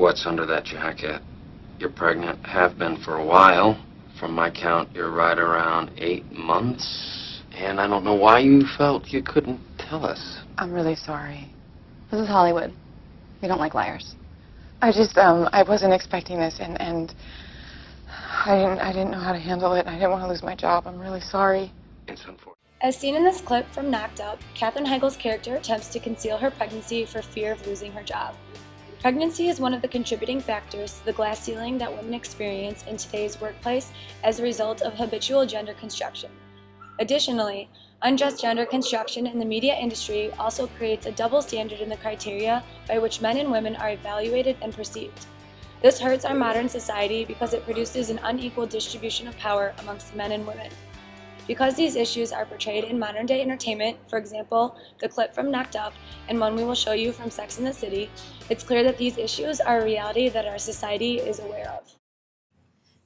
what's under that jacket. You're pregnant, have been for a while. From my count, you're right around 8 months. And I don't know why you felt you couldn't tell us. I'm really sorry. This is Hollywood. We don't like liars. I wasn't expecting this, and I didn't know how to handle it. I didn't want to lose my job. I'm really sorry. It's unfortunate. As seen in this clip from Knocked Up, Katherine Heigl's character attempts to conceal her pregnancy for fear of losing her job. Pregnancy is one of the contributing factors to the glass ceiling that women experience in today's workplace as a result of habitual gender construction. Additionally, unjust gender construction in the media industry also creates a double standard in the criteria by which men and women are evaluated and perceived. This hurts our modern society because it produces an unequal distribution of power amongst men and women. Because these issues are portrayed in modern-day entertainment, for example, the clip from Knocked Up and one we will show you from Sex and the City, it's clear that these issues are a reality that our society is aware of.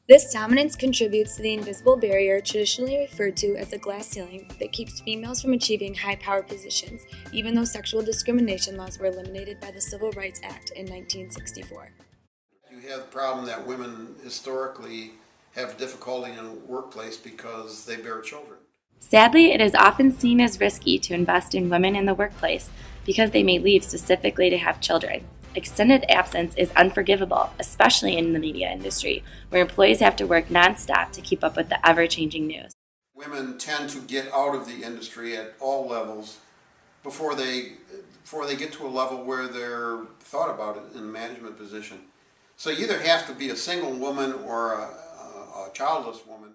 This dominance contributes to the invisible barrier traditionally referred to as the glass ceiling that keeps females from achieving high power positions, even though sexual discrimination laws were eliminated by the Civil Rights Act in 1964. You have the problem that women historically have difficulty in the workplace because they bear children. Sadly, it is often seen as risky to invest in women in the workplace because they may leave specifically to have children. Extended absence is unforgivable, especially in the media industry, where employees have to work nonstop to keep up with the ever-changing news. Women tend to get out of the industry at all levels before they get to a level where they're thought about it in a management position. So you either have to be a single woman or a childless woman.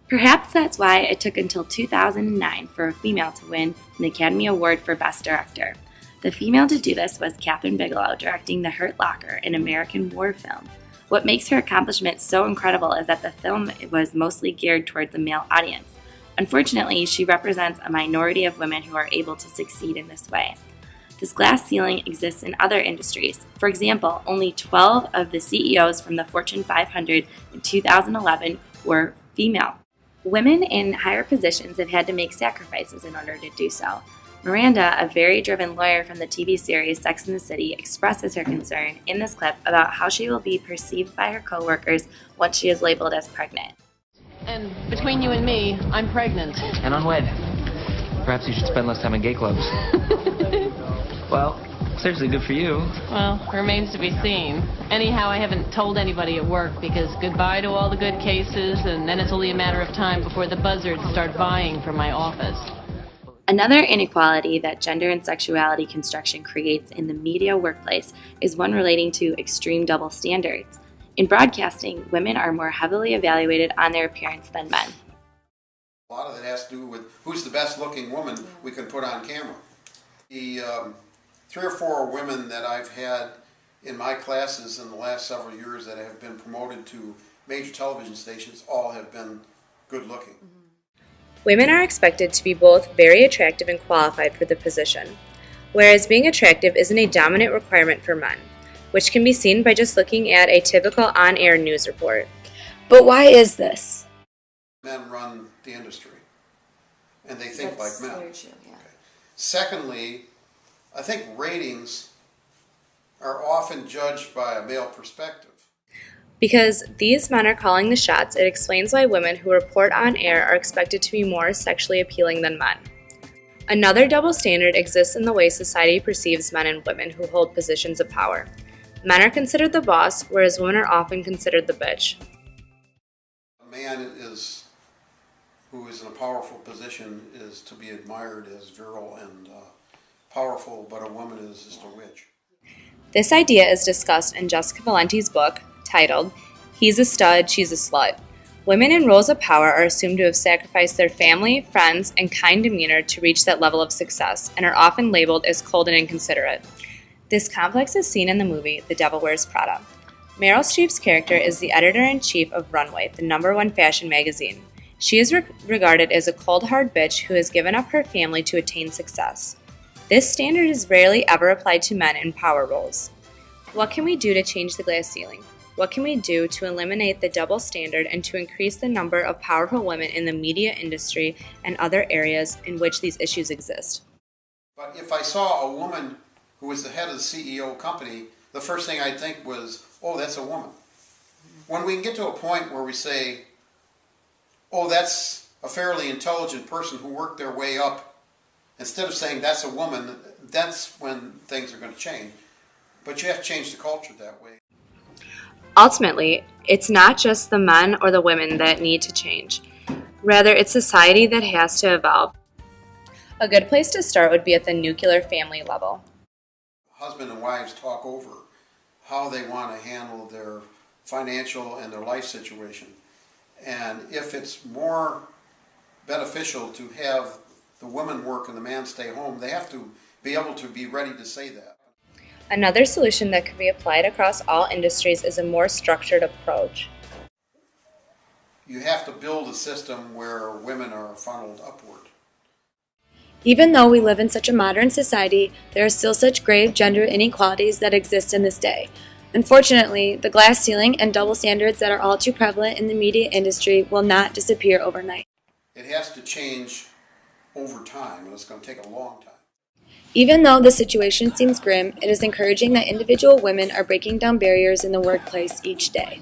Perhaps that's why it took until 2009 for a female to win an Academy Award for Best Director. The female to do this was Kathryn Bigelow, directing The Hurt Locker, an American war film. What makes her accomplishment so incredible is that the film was mostly geared towards a male audience. Unfortunately, she represents a minority of women who are able to succeed in this way. This glass ceiling exists in other industries. For example, only 12 of the CEOs from the Fortune 500 in 2011 were female. Women in higher positions have had to make sacrifices in order to do so. Miranda, a very driven lawyer from the TV series Sex and the City, expresses her concern in this clip about how she will be perceived by her coworkers once she is labeled as pregnant. And between you and me, I'm pregnant. And unwed. Perhaps you should spend less time in gay clubs. Well, seriously, good for you. Well, remains to be seen. Anyhow, I haven't told anybody at work because goodbye to all the good cases, and then it's only a matter of time before the buzzards start vying for my office. Another inequality that gender and sexuality construction creates in the media workplace is one relating to extreme double standards. In broadcasting, women are more heavily evaluated on their appearance than men. A lot of it has to do with who's the best looking woman we can put on camera. The 3 or 4 women that I've had in my classes in the last several years that have been promoted to major television stations all have been good looking. Women are expected to be both very attractive and qualified for the position, whereas being attractive isn't a dominant requirement for men, which can be seen by just looking at a typical on-air news report. But why is this? Men run the industry, and they think like men. Very true, yeah. Okay. Secondly, I think ratings are often judged by a male perspective. Because these men are calling the shots, it explains why women who report on air are expected to be more sexually appealing than men. Another double standard exists in the way society perceives men and women who hold positions of power. Men are considered the boss, whereas women are often considered the bitch. A man who is in a powerful position is to be admired as virile and powerful, but a woman is just a witch. This idea is discussed in Jessica Valenti's book, titled, "He's a Stud, She's a Slut." Women in roles of power are assumed to have sacrificed their family, friends, and kind demeanor to reach that level of success, and are often labeled as cold and inconsiderate. This complex is seen in the movie The Devil Wears Prada. Meryl Streep's character is the editor-in-chief of Runway, the #1 fashion magazine. She is regarded as a cold, hard bitch who has given up her family to attain success. This standard is rarely ever applied to men in power roles. What can we do to change the glass ceiling? What can we do to eliminate the double standard and to increase the number of powerful women in the media industry and other areas in which these issues exist? But if I saw a woman who was the head of the CEO company the first thing I'd think was, oh, that's a woman. When we can get to a point where we say, oh, that's a fairly intelligent person who worked their way up, instead of saying that's a woman, that's when things are going to change. But you have to change the culture that way. Ultimately, it's not just the men or the women that need to change. Rather, it's society that has to evolve. A good place to start would be at the nuclear family level. Husband and wives talk over how they want to handle their financial and their life situation. And if it's more beneficial to have the woman work and the man stay home, they have to be able to be ready to say that. Another solution that could be applied across all industries is a more structured approach. You have to build a system where women are funneled upward. Even though we live in such a modern society, there are still such grave gender inequalities that exist in this day. Unfortunately, the glass ceiling and double standards that are all too prevalent in the media industry will not disappear overnight. It has to change over time, and it's going to take a long time. Even though the situation seems grim, it is encouraging that individual women are breaking down barriers in the workplace each day.